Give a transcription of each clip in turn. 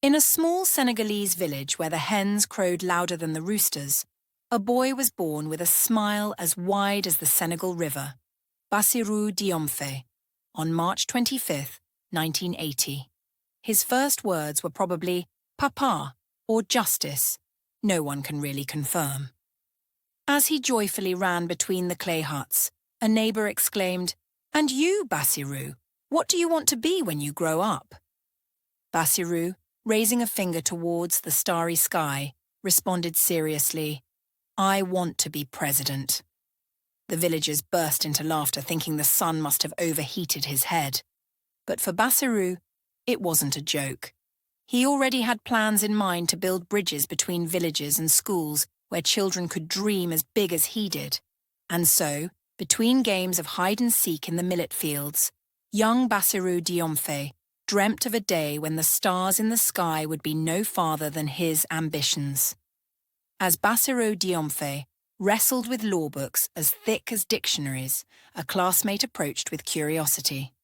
In a small Senegalese village where the hens crowed louder than the roosters, a boy was born with a smile as wide as the Senegal River, Bassirou Diomaye, on March 25, 1980. His first words were probably "Papa" or "Justice." No one can really confirm. As he joyfully ran between the clay huts, a neighbour exclaimed, "And you, Bassirou, what do you want to be when you grow up?" Bassirou, raising a finger towards the starry sky, responded seriously, "I want to be president." The villagers burst into laughter, thinking the sun must have overheated his head. But for Bassirou, it wasn't a joke. He already had plans in mind to build bridges between villages and schools where children could dream as big as he did. And so, between games of hide-and-seek in the millet fields, young Bassirou Diomaye dreamt of a day when the stars in the sky would be no farther than his ambitions. As Bassirou Diomaye wrestled with law books as thick as dictionaries, a classmate approached with curiosity.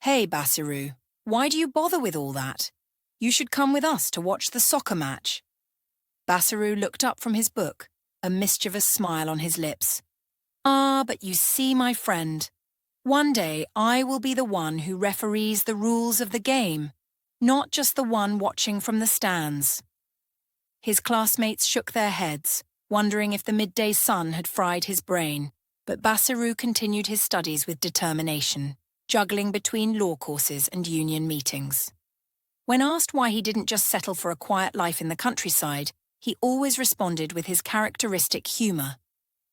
"Hey, Bassirou, why do you bother with all that? You should come with us to watch the soccer match." Bassirou looked up from his book, a mischievous smile on his lips. "Ah, but you see, my friend, one day I will be the one who referees the rules of the game, not just the one watching from the stands." His classmates shook their heads, wondering if the midday sun had fried his brain, but Bassirou continued his studies with determination, juggling between law courses and union meetings. When asked why he didn't just settle for a quiet life in the countryside, he always responded with his characteristic humour.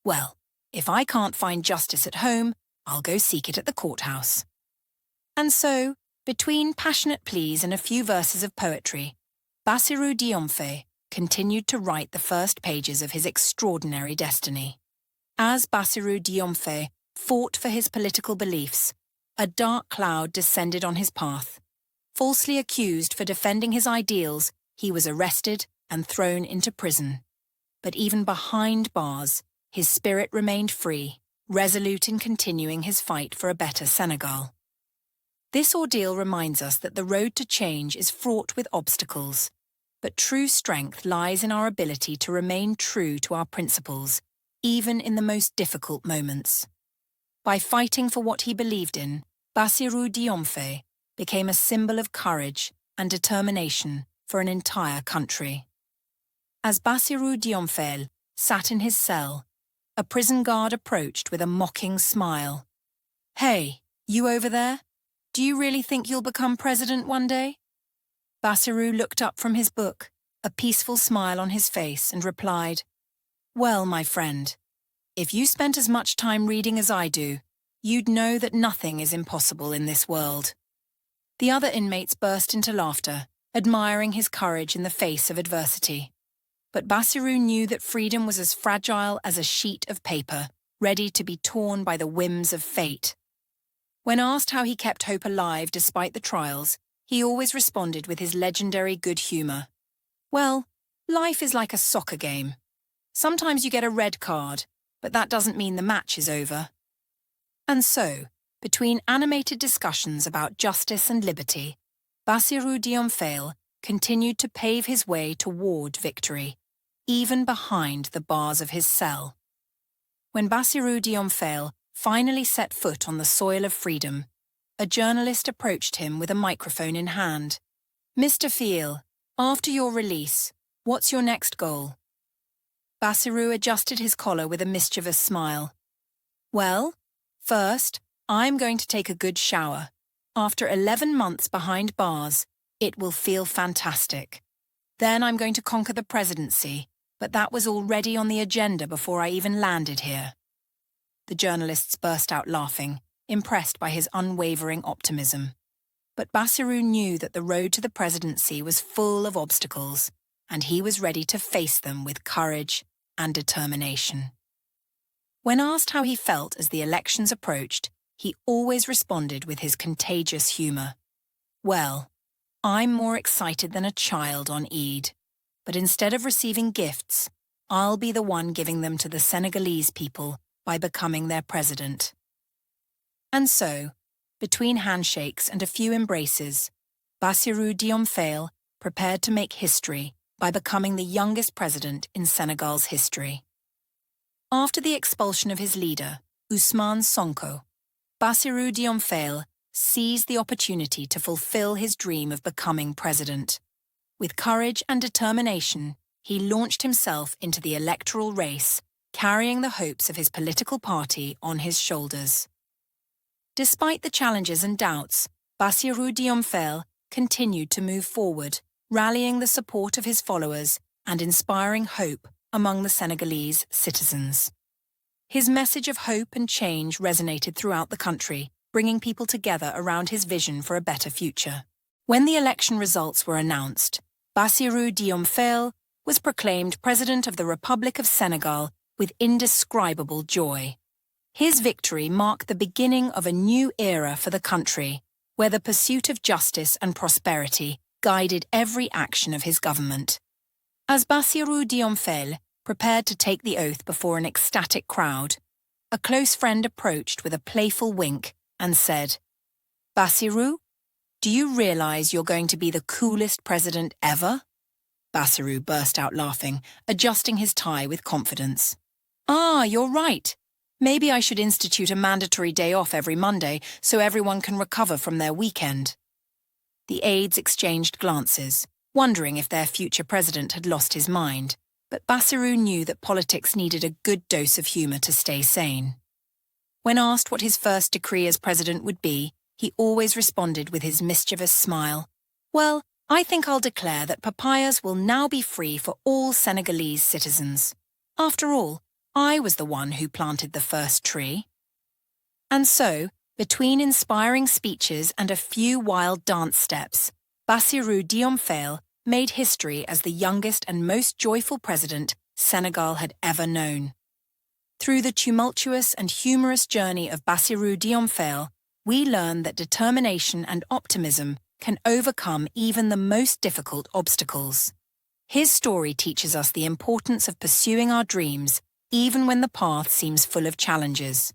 "Well, if I can't find justice at home, I'll go seek it at the courthouse." And so, between passionate pleas and a few verses of poetry, Bassirou Diomaye continued to write the first pages of his extraordinary destiny. As Bassirou Diomaye fought for his political beliefs, a dark cloud descended on his path. Falsely accused for defending his ideals, he was arrested and thrown into prison. But even behind bars, his spirit remained free, resolute in continuing his fight for a better Senegal. This ordeal reminds us that the road to change is fraught with obstacles, but true strength lies in our ability to remain true to our principles, even in the most difficult moments. By fighting for what he believed in, Bassirou Diomaye became a symbol of courage and determination for an entire country. As Bassirou Diomaye sat in his cell, a prison guard approached with a mocking smile. "Hey, you over there? Do you really think you'll become president one day?" Bassirou looked up from his book, a peaceful smile on his face, and replied, "Well, my friend, if you spent as much time reading as I do, you'd know that nothing is impossible in this world." The other inmates burst into laughter, admiring his courage in the face of adversity. But Bassirou knew that freedom was as fragile as a sheet of paper, ready to be torn by the whims of fate. When asked how he kept hope alive despite the trials, he always responded with his legendary good humour. "Well, life is like a soccer game. Sometimes you get a red card, but that doesn't mean the match is over." And so, between animated discussions about justice and liberty, Bassirou Diomaye continued to pave his way toward victory, even behind the bars of his cell. When Bassirou Diomaye finally set foot on the soil of freedom, a journalist approached him with a microphone in hand. "Mr. Faye, after your release, what's your next goal?" Bassirou adjusted his collar with a mischievous smile. "Well, first, I'm going to take a good shower. After 11 months behind bars, it will feel fantastic. Then I'm going to conquer the presidency, but that was already on the agenda before I even landed here." The journalists burst out laughing, impressed by his unwavering optimism. But Bassirou knew that the road to the presidency was full of obstacles, and he was ready to face them with courage and determination. When asked how he felt as the elections approached, he always responded with his contagious humour. "Well, I'm more excited than a child on Eid, but instead of receiving gifts, I'll be the one giving them to the Senegalese people by becoming their president." And so, between handshakes and a few embraces, Bassirou Diomaye prepared to make history by becoming the youngest president in Senegal's history. After the expulsion of his leader, Ousmane Sonko, Bassirou Diomaye seized the opportunity to fulfill his dream of becoming president. With courage and determination, he launched himself into the electoral race, carrying the hopes of his political party on his shoulders. Despite the challenges and doubts, Bassirou Diomaye continued to move forward, rallying the support of his followers and inspiring hope among the Senegalese citizens. His message of hope and change resonated throughout the country, bringing people together around his vision for a better future. When the election results were announced, Bassirou Diomaye was proclaimed President of the Republic of Senegal with indescribable joy. His victory marked the beginning of a new era for the country, where the pursuit of justice and prosperity guided every action of his government. As Bassirou Diomaye prepared to take the oath before an ecstatic crowd, a close friend approached with a playful wink and said, "Bassirou, do you realize you're going to be the coolest president ever?" Bassirou burst out laughing, adjusting his tie with confidence. "Ah, you're right. Maybe I should institute a mandatory day off every Monday so everyone can recover from their weekend." The aides exchanged glances, wondering if their future president had lost his mind, but Bassirou knew that politics needed a good dose of humor to stay sane. When asked what his first decree as president would be, he always responded with his mischievous smile, "Well, I think I'll declare that papayas will now be free for all Senegalese citizens. After all, I was the one who planted the first tree." And so, between inspiring speeches and a few wild dance steps, Bassirou Diomaye made history as the youngest and most joyful president Senegal had ever known. Through the tumultuous and humorous journey of Bassirou Diomaye, we learn that determination and optimism can overcome even the most difficult obstacles. His story teaches us the importance of pursuing our dreams, even when the path seems full of challenges.